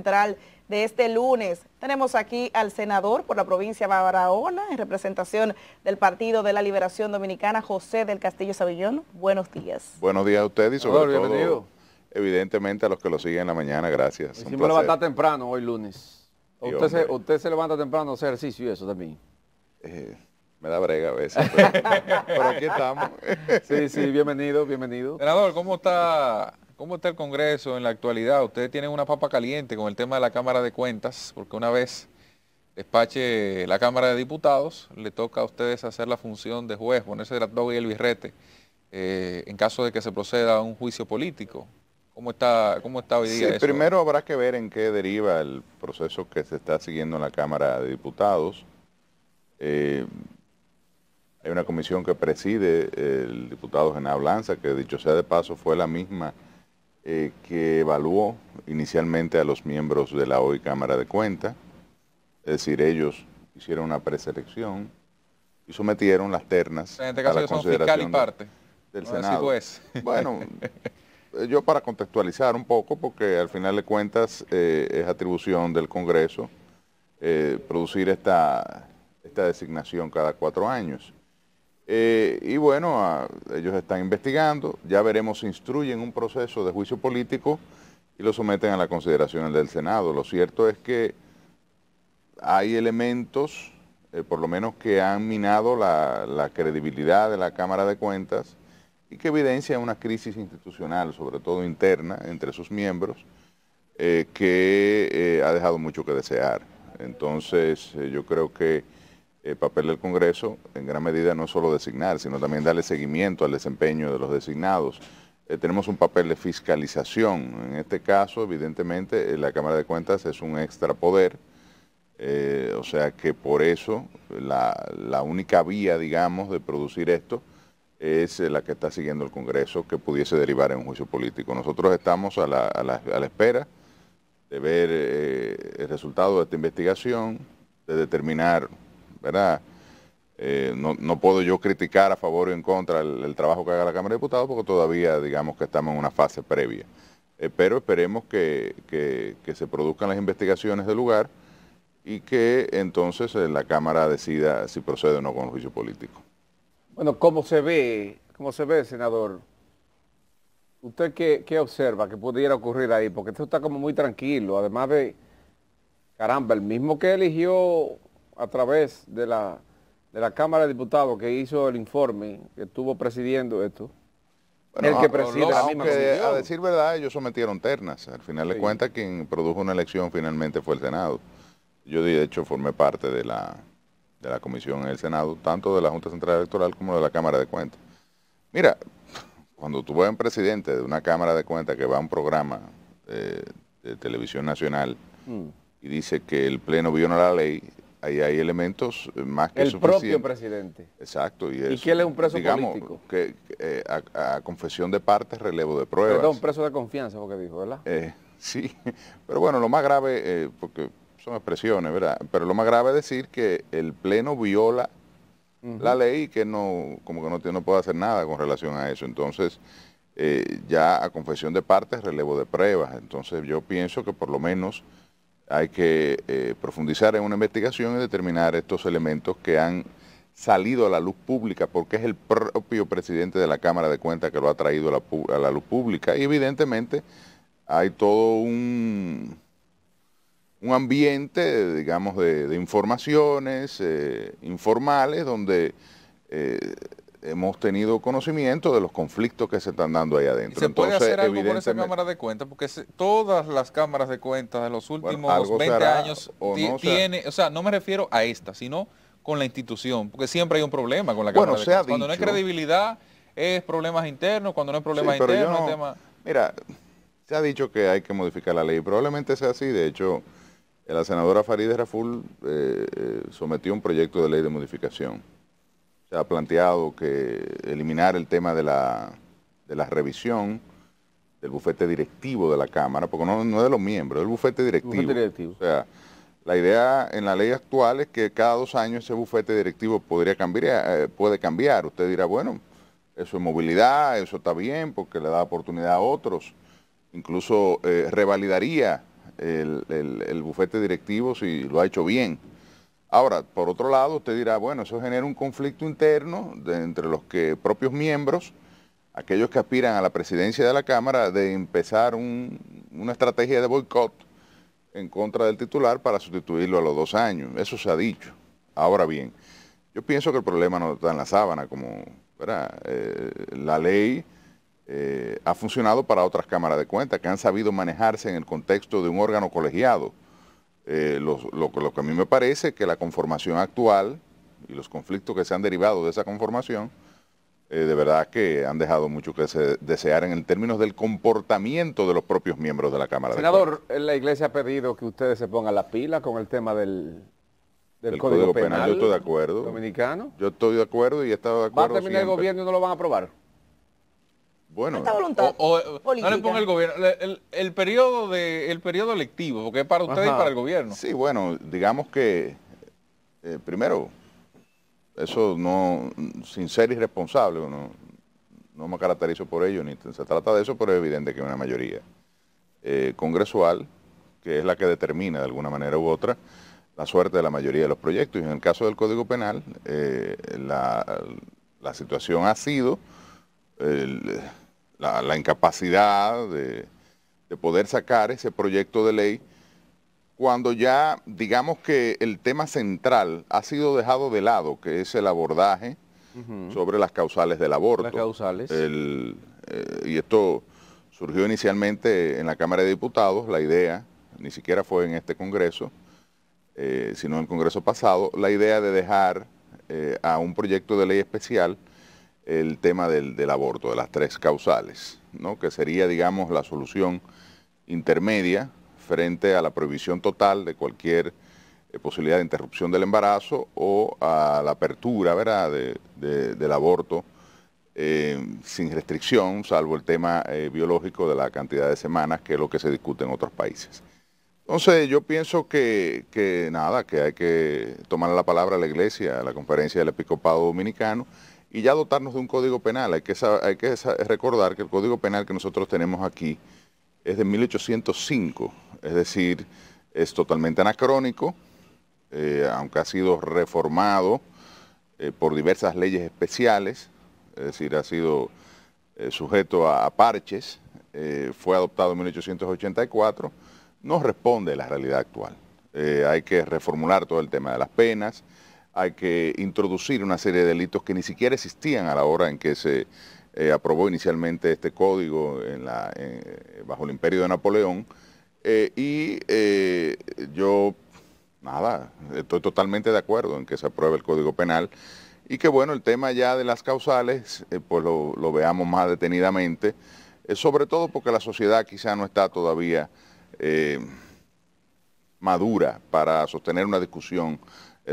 central de este lunes. Tenemos aquí al senador por la provincia de Barahona, en representación del Partido de la Liberación Dominicana, José del Castillo Savillón. Buenos días. Buenos días a usted y sobre todo, bienvenido. Evidentemente, a los que lo siguen en la mañana. Gracias. Hicimos levantar temprano hoy lunes. Sí, Usted se levanta temprano a hacer ejercicio y eso también. Me da brega a veces, pero aquí estamos. Sí, bienvenido, bienvenido. Senador, ¿cómo está el Congreso en la actualidad? Ustedes tienen una papa caliente con el tema de la Cámara de Cuentas, porque una vez despache la Cámara de Diputados, le toca a ustedes hacer la función de juez, ponerse la toga y el birrete, en caso de que se proceda a un juicio político. ¿Cómo está hoy día eso? Primero habrá que ver en qué deriva el proceso que se está siguiendo en la Cámara de Diputados. Hay una comisión que preside el diputado Genaro Lanza, que dicho sea de paso fue la misma que evaluó inicialmente a los miembros de la hoy Cámara de Cuentas. Es decir, ellos hicieron una preselección y sometieron las ternas en este caso a la son fiscal y parte del Senado. Juez. Bueno, yo para contextualizar un poco, porque al final de cuentas es atribución del Congreso producir esta designación cada 4 años. Y bueno, ellos están investigando, ya veremos si instruyen un proceso de juicio político y lo someten a la consideración del Senado. Lo cierto es que hay elementos, por lo menos que han minado la credibilidad de la Cámara de Cuentas y que evidencia una crisis institucional, sobre todo interna, entre sus miembros, que ha dejado mucho que desear. Entonces, yo creo que el papel del Congreso, en gran medida, no es solo designar, sino también darle seguimiento al desempeño de los designados. Tenemos un papel de fiscalización. En este caso, evidentemente, la Cámara de Cuentas es un extrapoder, o sea que por eso la única vía, digamos, de producir esto es la que está siguiendo el Congreso, que pudiese derivar en un juicio político. Nosotros estamos a la espera de ver el resultado de esta investigación, de determinar, ¿verdad? No puedo yo criticar a favor o en contra el trabajo que haga la Cámara de Diputados, porque todavía digamos que estamos en una fase previa. Pero esperemos que se produzcan las investigaciones del lugar y que entonces la Cámara decida si procede o no con el juicio político. Bueno, ¿cómo se ve, senador? ¿Usted qué observa que pudiera ocurrir ahí? Porque esto está como muy tranquilo, además de, caramba, el mismo que eligió a través de la Cámara de Diputados, que hizo el informe, que estuvo presidiendo esto, bueno, el que preside la misma comisión. A decir verdad, ellos sometieron ternas. Al final de cuentas, quien produjo una elección finalmente fue el Senado. Yo, de hecho, formé parte de la comisión en el Senado, tanto de la Junta Central Electoral como de la Cámara de Cuentas. Mira, cuando tú ves un presidente de una Cámara de Cuentas que va a un programa de televisión nacional y dice que el Pleno viola la ley, ahí hay elementos más que suficientes. El propio presidente. Exacto. ¿Y que él es un preso político? Que a confesión de partes, relevo de pruebas. Perdón, preso de confianza, porque dijo, ¿verdad? Sí, pero bueno, lo más grave, porque son expresiones, ¿verdad? Pero lo más grave es decir que el Pleno viola la ley y que no puede hacer nada con relación a eso. Entonces, ya a confesión de partes, relevo de pruebas. Entonces, yo pienso que por lo menos hay que profundizar en una investigación y determinar estos elementos que han salido a la luz pública, porque es el propio presidente de la Cámara de Cuentas que lo ha traído a la luz pública. Y evidentemente hay todo un ambiente, digamos, de informaciones informales donde hemos tenido conocimiento de los conflictos que se están dando ahí adentro. ¿Se puede hacer algo con esa Cámara de Cuentas? Porque todas las cámaras de cuentas de los últimos 20 años tiene, o sea, no me refiero a esta, sino con la institución, porque siempre hay un problema con la Cámara de Cuentas. Cuando no hay credibilidad, es problemas internos, cuando no hay problemas internos, es tema... Mira, se ha dicho que hay que modificar la ley, probablemente sea así. De hecho, la senadora Farideh Raful sometió un proyecto de ley de modificación. Se ha planteado que eliminar el tema de la revisión del bufete directivo de la Cámara, porque no es de los miembros, es el bufete directivo. O sea, la idea en la ley actual es que cada 2 años ese bufete directivo puede cambiar. Usted dirá, bueno, eso es movilidad, eso está bien porque le da oportunidad a otros. Incluso revalidaría el bufete directivo si lo ha hecho bien. Ahora, por otro lado, usted dirá, bueno, eso genera un conflicto interno entre los propios miembros, aquellos que aspiran a la presidencia de la Cámara, de empezar una estrategia de boicot en contra del titular para sustituirlo a los 2 años. Eso se ha dicho. Ahora bien, yo pienso que el problema no está en la sábana, como la ley ha funcionado para otras cámaras de cuentas que han sabido manejarse en el contexto de un órgano colegiado. Lo que a mí me parece que la conformación actual y los conflictos que se han derivado de esa conformación, de verdad que han dejado mucho que desear en términos del comportamiento de los propios miembros de la Cámara de Cuentas. Senador, la Iglesia ha pedido que ustedes se pongan la pila con el tema del Código Penal. Yo estoy de acuerdo. Dominicano. Yo estoy de acuerdo y he estado de acuerdo. ¿Va a terminar el gobierno y no lo van a aprobar? Bueno, esta voluntad no le ponga el gobierno, el periodo lectivo, porque es para ustedes y para el gobierno. Sí, bueno, digamos que primero, eso no, sin ser irresponsable, no me caracterizo por ello, ni se trata de eso, pero es evidente que hay una mayoría congresual, que es la que determina de alguna manera u otra la suerte de la mayoría de los proyectos. Y en el caso del Código Penal, la situación ha sido la incapacidad de poder sacar ese proyecto de ley cuando ya, digamos que el tema central ha sido dejado de lado, que es el abordaje sobre las causales del aborto. Las causales. Y esto surgió inicialmente en la Cámara de Diputados, la idea, ni siquiera fue en este Congreso, sino en el Congreso pasado, la idea de dejar a un proyecto de ley especial el tema del aborto, de las 3 causales, ¿no? Que sería, digamos, la solución intermedia frente a la prohibición total de cualquier posibilidad de interrupción del embarazo o a la apertura, ¿verdad?, del aborto sin restricción, salvo el tema biológico de la cantidad de semanas, que es lo que se discute en otros países. Entonces, yo pienso que hay que tomar la palabra a la Iglesia, a la Conferencia del Episcopado Dominicano, y ya dotarnos de un código penal. Hay que recordar que el código penal que nosotros tenemos aquí es de 1805, es decir, es totalmente anacrónico, aunque ha sido reformado por diversas leyes especiales, es decir, ha sido sujeto a parches, fue adoptado en 1884, no responde a la realidad actual. Hay que reformular todo el tema de las penas, hay que introducir una serie de delitos que ni siquiera existían a la hora en que se aprobó inicialmente este código bajo el imperio de Napoleón. Yo, estoy totalmente de acuerdo en que se apruebe el Código Penal y que, bueno, el tema ya de las causales, pues lo veamos más detenidamente, sobre todo porque la sociedad quizá no está todavía madura para sostener una discusión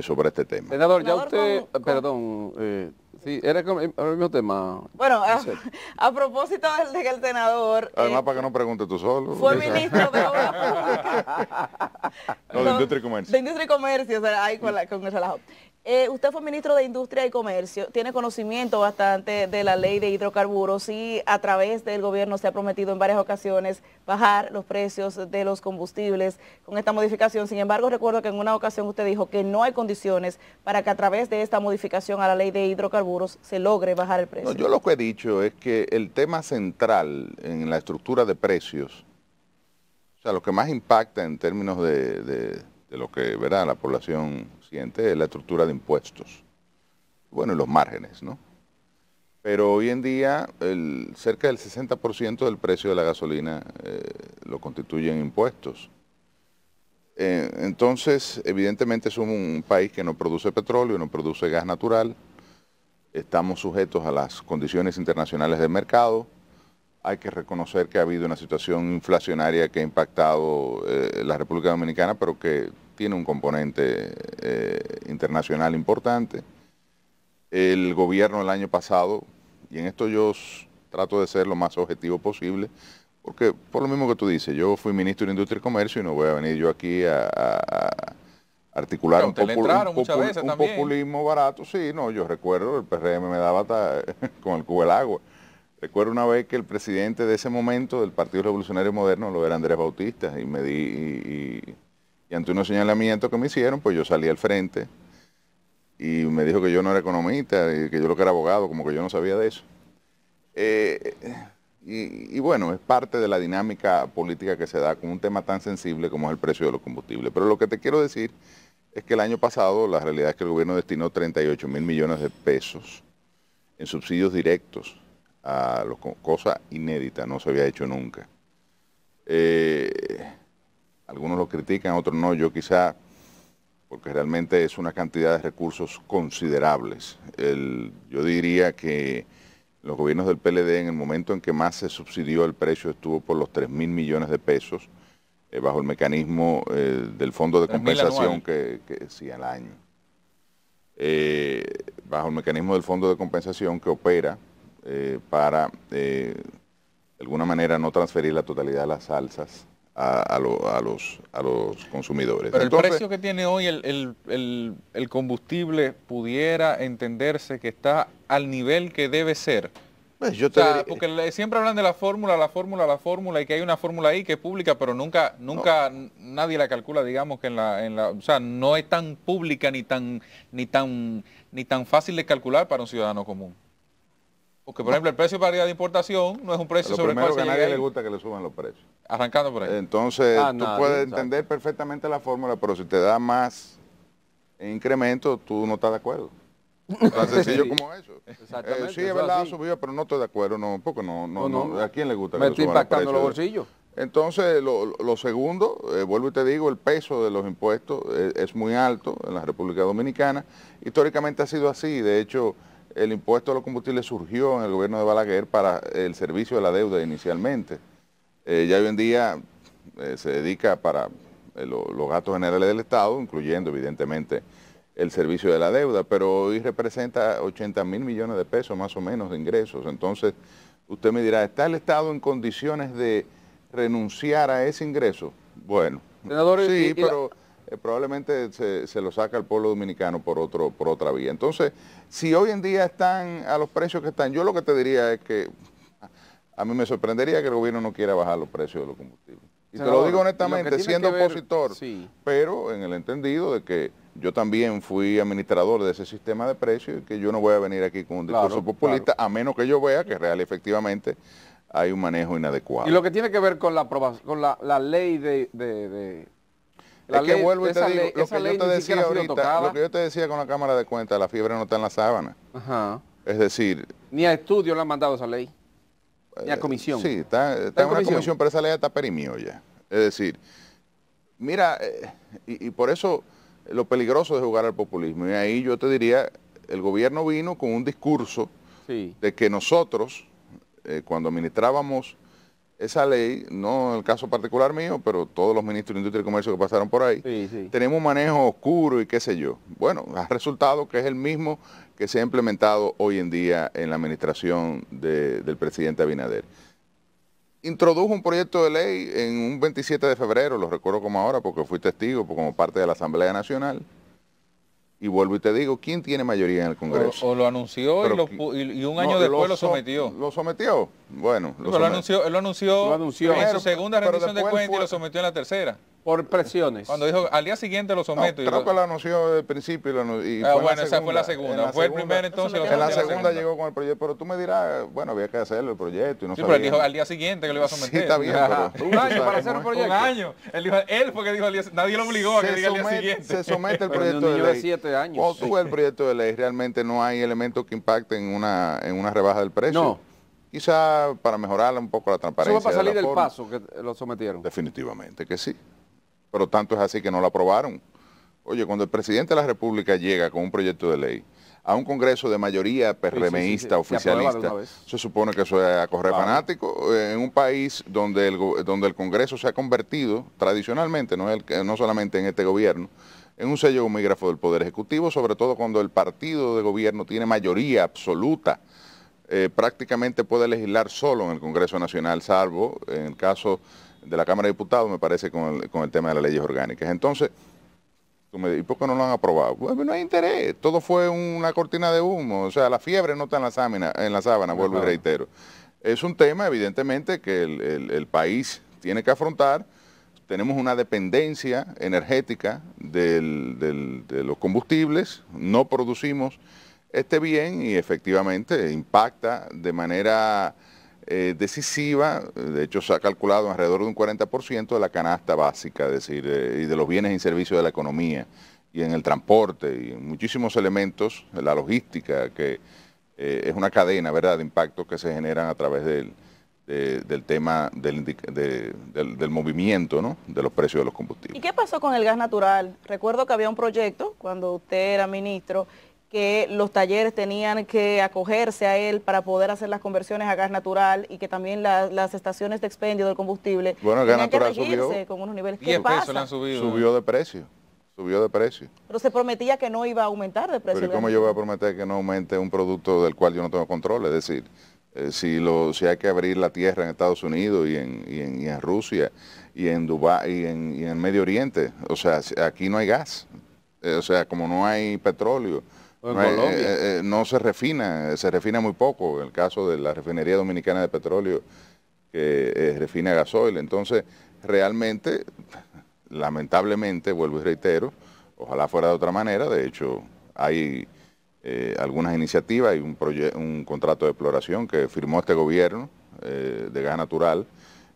sobre este tema. Senador, ya usted, perdón, sí, era el mismo tema. Bueno, a propósito de que el senador... Además, para que no pregunte tú solo. Fue ministro de Obras Públicas. No, de Industria y Comercio. De Industria y Comercio, o sea, ahí con el relajo. Usted fue ministro de Industria y Comercio, tiene conocimiento bastante de la ley de hidrocarburos y a través del gobierno se ha prometido en varias ocasiones bajar los precios de los combustibles con esta modificación. Sin embargo, recuerdo que en una ocasión usted dijo que no hay condiciones para que a través de esta modificación a la ley de hidrocarburos se logre bajar el precio. No, yo lo que he dicho es que el tema central en la estructura de precios, o sea, lo que más impacta en términos de lo que, ¿verdad?, la población siente es la estructura de impuestos. Bueno, y los márgenes, ¿no? Pero hoy en día cerca del 60% del precio de la gasolina lo constituyen impuestos. Entonces, evidentemente somos un país que no produce petróleo, no produce gas natural, estamos sujetos a las condiciones internacionales del mercado. Hay que reconocer que ha habido una situación inflacionaria que ha impactado la República Dominicana, pero que tiene un componente internacional importante. El gobierno el año pasado, y en esto yo trato de ser lo más objetivo posible, porque por lo mismo que tú dices, yo fui ministro de Industria y Comercio y no voy a venir yo aquí a articular un populismo barato. Sí, no, yo recuerdo, el PRM me daba hasta con el cubo del agua. Recuerdo una vez que el presidente de ese momento del Partido Revolucionario Moderno lo era Andrés Bautista y ante unos señalamientos que me hicieron, pues yo salí al frente y me dijo que yo no era economista y que yo lo que era abogado, como que yo no sabía de eso. Y bueno, es parte de la dinámica política que se da con un tema tan sensible como es el precio de los combustibles. Pero lo que te quiero decir es que el año pasado la realidad es que el gobierno destinó 38.000 millones de pesos en subsidios directos a cosa inédita, no se había hecho nunca. Algunos lo critican, otros no. Yo quizá, porque realmente es una cantidad de recursos considerables. Yo diría que los gobiernos del PLD, en el momento en que más se subsidió el precio, estuvo por los 3.000 millones de pesos, bajo el mecanismo del fondo de compensación que sí, al año. Bajo el mecanismo del fondo de compensación que opera para, de alguna manera, no transferir la totalidad de las salsas a los consumidores. Pero entonces, el precio que tiene hoy el combustible pudiera entenderse que está al nivel que debe ser. Pues yo te diría, porque siempre hablan de la fórmula, y que hay una fórmula ahí que es pública, pero nunca nadie la calcula, digamos que o sea, no es tan pública ni tan fácil de calcular para un ciudadano común. Porque, por ejemplo, el precio de paridad de importación no es un precio sobre el cual primero que a se nadie llega le gusta que le suban los precios. arrancando por ahí. Entonces, tú puedes exacto. entender perfectamente la fórmula, pero si te da más incremento, tú no estás de acuerdo. Tan sencillo como eso. Exactamente, Sí, es eso verdad, así. subió, pero no estoy de acuerdo, no, porque no, ¿a quién le gusta que Me le está suban los impactando los precios? bolsillos. Entonces, lo segundo, vuelvo y te digo, el peso de los impuestos es muy alto en la República Dominicana. Históricamente ha sido así. De hecho, el impuesto a los combustibles surgió en el gobierno de Balaguer para el servicio de la deuda inicialmente. Ya hoy en día se dedica para los gastos generales del Estado, incluyendo evidentemente el servicio de la deuda, pero hoy representa 80.000 millones de pesos más o menos de ingresos. Entonces, usted me dirá, ¿está el Estado en condiciones de renunciar a ese ingreso? Bueno, Senador, sí, pero probablemente se lo saca el pueblo dominicano por otra vía. Entonces, si hoy en día están a los precios que están, yo lo que te diría es que a mí me sorprendería que el gobierno no quiera bajar los precios de los combustibles. Y Senador, te lo digo lo que honestamente, tiene siendo que ver, opositor, sí, pero en el entendido de que yo también fui administrador de ese sistema de precios y que yo no voy a venir aquí con un discurso Claro, populista, a menos que yo vea que real y efectivamente hay un manejo inadecuado. y lo que tiene que ver con la ley de es que vuelvo y te digo, lo esa que ley yo te ni decía siquiera ha sido ahorita, tocada. lo que yo te decía con la Cámara de Cuentas, la fiebre no está en la sábana. Ajá. Es decir, Ni a estudio le han mandado esa ley, ni a comisión. sí, está en una comisión, pero esa ley está perimio ya. Es decir, mira, y por eso lo peligroso de jugar al populismo. Y ahí yo te diría, el gobierno vino con un discurso Sí. de que nosotros, cuando administrábamos esa ley, no en el caso particular mío, pero todos los ministros de Industria y Comercio que pasaron por ahí, Sí. tenemos un manejo oscuro y qué sé yo. Bueno, ha resultado que es el mismo que se ha implementado hoy en día en la administración del presidente Abinader. Introdujo un proyecto de ley en un 27 de febrero, lo recuerdo como ahora porque fui testigo como parte de la Asamblea Nacional, y vuelvo y te digo, ¿quién tiene mayoría en el Congreso? O lo anunció Pero y un año después lo sometió. ¿Lo sometió? Bueno, Pero lo anunció en Primero, su segunda pero rendición de después cuentas y fue- lo sometió en la tercera. Por presiones. Cuando dijo, al día siguiente lo someto. Creo que lo anunció al principio y fue Bueno, esa fue la segunda. Fue el primero entonces. En la segunda llegó con el proyecto, pero tú me dirás, bueno, había que hacerlo el proyecto y no Sí, pero él sabía. dijo al día siguiente que lo iba a someter. Sí, está bien, pero... Un año para hacer un proyecto. Un año. Él fue que dijo al día, nadie lo obligó a que diga al día siguiente. Se somete el Pero proyecto de un de niño de ley. 7 años. Cuando tú ves el proyecto de ley, realmente no hay elementos que impacten en una rebaja del precio. No. Quizá para mejorar un poco la Eso transparencia. va para salir de la del forma. paso que lo sometieron. Definitivamente que sí. Pero tanto es así que no lo aprobaron. Oye, cuando el presidente de la República llega con un proyecto de ley a un congreso de mayoría PRMista, sí. Se aprueba de oficialista, una vez. se supone que eso es a correr Claro. fanático, en un país donde el Congreso se ha convertido tradicionalmente, no solamente en este gobierno, en un sello gomígrafo del Poder Ejecutivo, sobre todo cuando el partido de gobierno tiene mayoría absoluta, prácticamente puede legislar solo en el Congreso Nacional, salvo en el caso de la Cámara de Diputados, me parece, con el tema de las leyes orgánicas. Entonces, tú me dices, ¿y por qué no lo han aprobado? Bueno, no hay interés, todo fue una cortina de humo, o sea, la fiebre no está en la sábana, vuelvo y reitero. Es un tema, evidentemente, que el país tiene que afrontar. Tenemos una dependencia energética de los combustibles, no producimos este bien y efectivamente impacta de manera decisiva. De hecho, se ha calculado alrededor de un 40% de la canasta básica, es decir, y de los bienes y servicios de la economía, y en el transporte, y en muchísimos elementos, la logística, que es una cadena, ¿verdad?, de impactos que se generan a través del tema del movimiento, ¿no?, de los precios de los combustibles. ¿Y qué pasó con el gas natural? Recuerdo que había un proyecto, cuando usted era ministro, que los talleres tenían que acogerse a él para poder hacer las conversiones a gas natural y que también las estaciones de expendio del combustible bueno, el gas tenían que natural regirse con unos niveles. ¿Qué 10 pesos pasa? le han subido. Subió de precio. Subió de precio. Pero se prometía que no iba a aumentar de precio. Pero ¿cómo yo voy a prometer que no aumente un producto del cual yo no tengo control? Es decir, si hay que abrir la tierra en Estados Unidos y en Rusia y en Dubái y en el Medio Oriente, o sea, aquí no hay gas. O sea, como no hay petróleo, no se refina muy poco. En el caso de la refinería dominicana de petróleo, que refina gasoil. Entonces, realmente, lamentablemente, vuelvo y reitero, ojalá fuera de otra manera. De hecho, hay algunas iniciativas, hay un contrato de exploración que firmó este gobierno de gas natural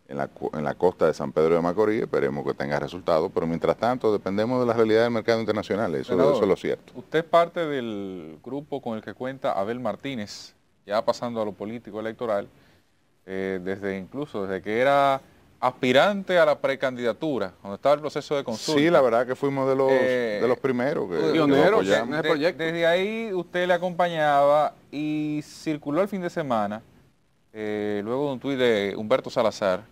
en la costa de San Pedro de Macorís. Esperemos que tenga resultados, pero mientras tanto dependemos de la realidad del mercado internacional. Eso es lo cierto. Usted es parte del grupo con el que cuenta Abel Martínez, ya pasando a lo político electoral, desde que era aspirante a la precandidatura, cuando estaba el proceso de consulta. Sí, la verdad que fuimos de los primeros que pioneros apoyamos. en el proyecto. Desde ahí usted le acompañaba y circuló el fin de semana, luego de un tuit de Humberto Salazar,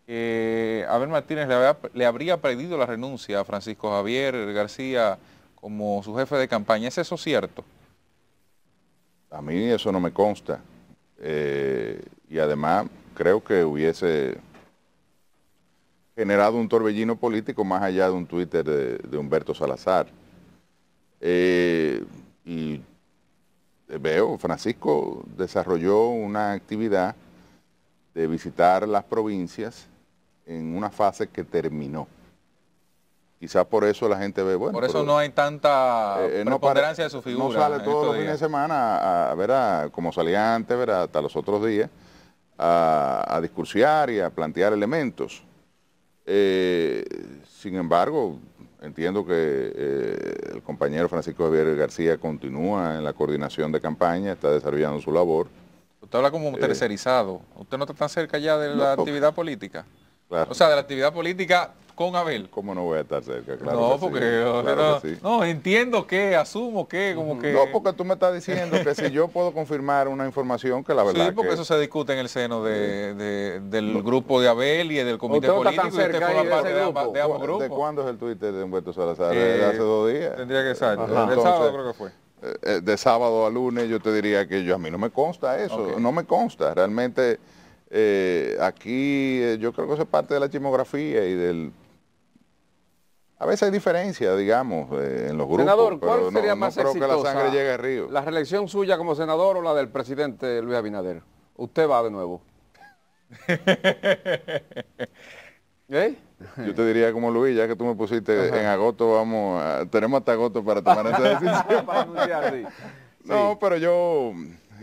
que Abel Martínez le habría pedido la renuncia a Francisco Javier García como su jefe de campaña. ¿Es eso cierto? A mí eso no me consta. Y además creo que hubiese generado un torbellino político más allá de un Twitter de Humberto Salazar. Y veo, Francisco desarrolló una actividad de visitar las provincias en una fase que terminó. Quizás por eso la gente ve, bueno. Por eso no hay tanta preponderancia de su figura. No sale todos los fines de semana como salía antes, hasta los otros días, a discursiar y a plantear elementos. Sin embargo, entiendo que el compañero Francisco Javier García continúa en la coordinación de campaña, está desarrollando su labor. Usted habla como tercerizado. ¿Usted no está tan cerca ya de la actividad política? Claro. O sea, de la actividad política con Abel. ¿Cómo no voy a estar cerca? Claro No, que porque sí, claro que sí. no, entiendo que, asumo que, como que... No, porque tú me estás diciendo que si yo puedo confirmar una información que la verdad Sí, porque que... eso se discute en el seno del grupo de Abel y del comité político, y usted forma parte de ambos grupos. ¿De cuándo es el Twitter de Humberto Salazar? De hace 2 días. Tendría que ser. Entonces, El sábado creo que fue. De sábado a lunes yo te diría que a mí no me consta eso, Okay. no me consta. Realmente aquí yo creo que eso es parte de la chismografía y del... A veces hay diferencias, digamos, en los grupos. Senador, ¿cuál pero sería no más creo que la exitosa? sangre llegue al río. ¿La reelección suya como senador o la del presidente Luis Abinader? Usted va de nuevo. Yo te diría como Luis, ya que tú me pusiste en agosto, tenemos hasta agosto para tomar esa decisión. Para anunciar, sí. No, Sí. pero yo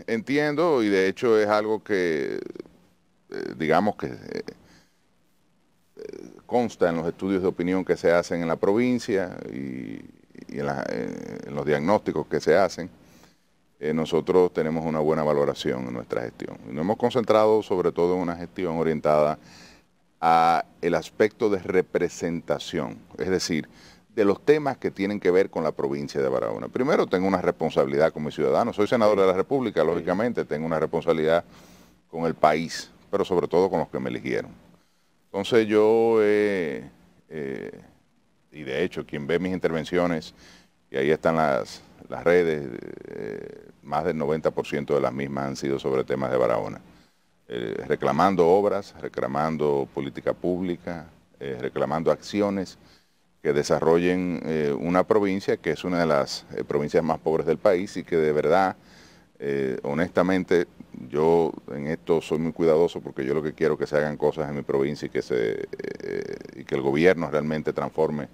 entiendo y de hecho es algo que, digamos que consta en los estudios de opinión que se hacen en la provincia y en los diagnósticos que se hacen. Nosotros tenemos una buena valoración en nuestra gestión. Y nos hemos concentrado sobre todo en una gestión orientada a el aspecto de representación, es decir, de los temas que tienen que ver con la provincia de Barahona. Primero, tengo una responsabilidad como ciudadano, soy senador de la República, lógicamente, tengo una responsabilidad con el país, pero sobre todo con los que me eligieron. Entonces yo, y de hecho, quien ve mis intervenciones, y ahí están las redes, más del 90% de las mismas han sido sobre temas de Barahona. Reclamando obras, reclamando política pública, reclamando acciones que desarrollen una provincia que es una de las provincias más pobres del país y que de verdad, honestamente, yo en esto soy muy cuidadoso porque yo lo que quiero es que se hagan cosas en mi provincia y que el gobierno realmente transforme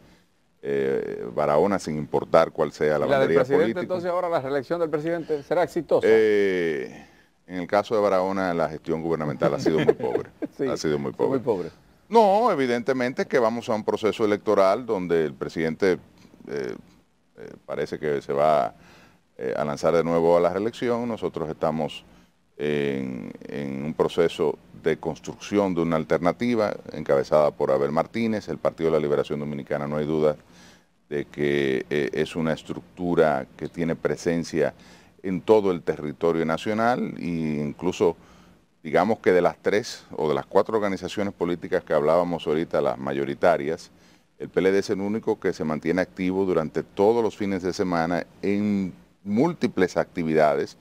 Barahona sin importar cuál sea la bandería política. ¿La del presidente entonces ahora la reelección del presidente será exitosa? En el caso de Barahona la gestión gubernamental ha sido muy pobre. Sí, ha sido muy pobre. Muy pobre. No, evidentemente que vamos a un proceso electoral donde el presidente parece que se va a lanzar de nuevo a la reelección. Nosotros estamos en un proceso de construcción de una alternativa encabezada por Abel Martínez. El Partido de la Liberación Dominicana, no hay duda de que es una estructura que tiene presencia en todo el territorio nacional e incluso, digamos que de las 3 o de las 4 organizaciones políticas que hablábamos ahorita, las mayoritarias, el PLD es el único que se mantiene activo durante todos los fines de semana en múltiples actividades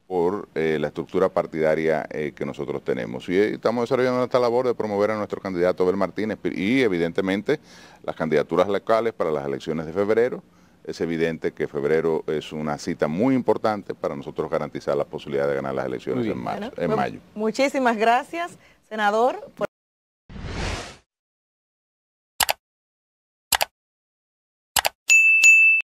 por la estructura partidaria que nosotros tenemos. Y estamos desarrollando esta labor de promover a nuestro candidato Abel Martínez y evidentemente las candidaturas locales para las elecciones de febrero. Es evidente que febrero es una cita muy importante para nosotros garantizar la posibilidad de ganar las elecciones en mayo. Muchísimas gracias, senador.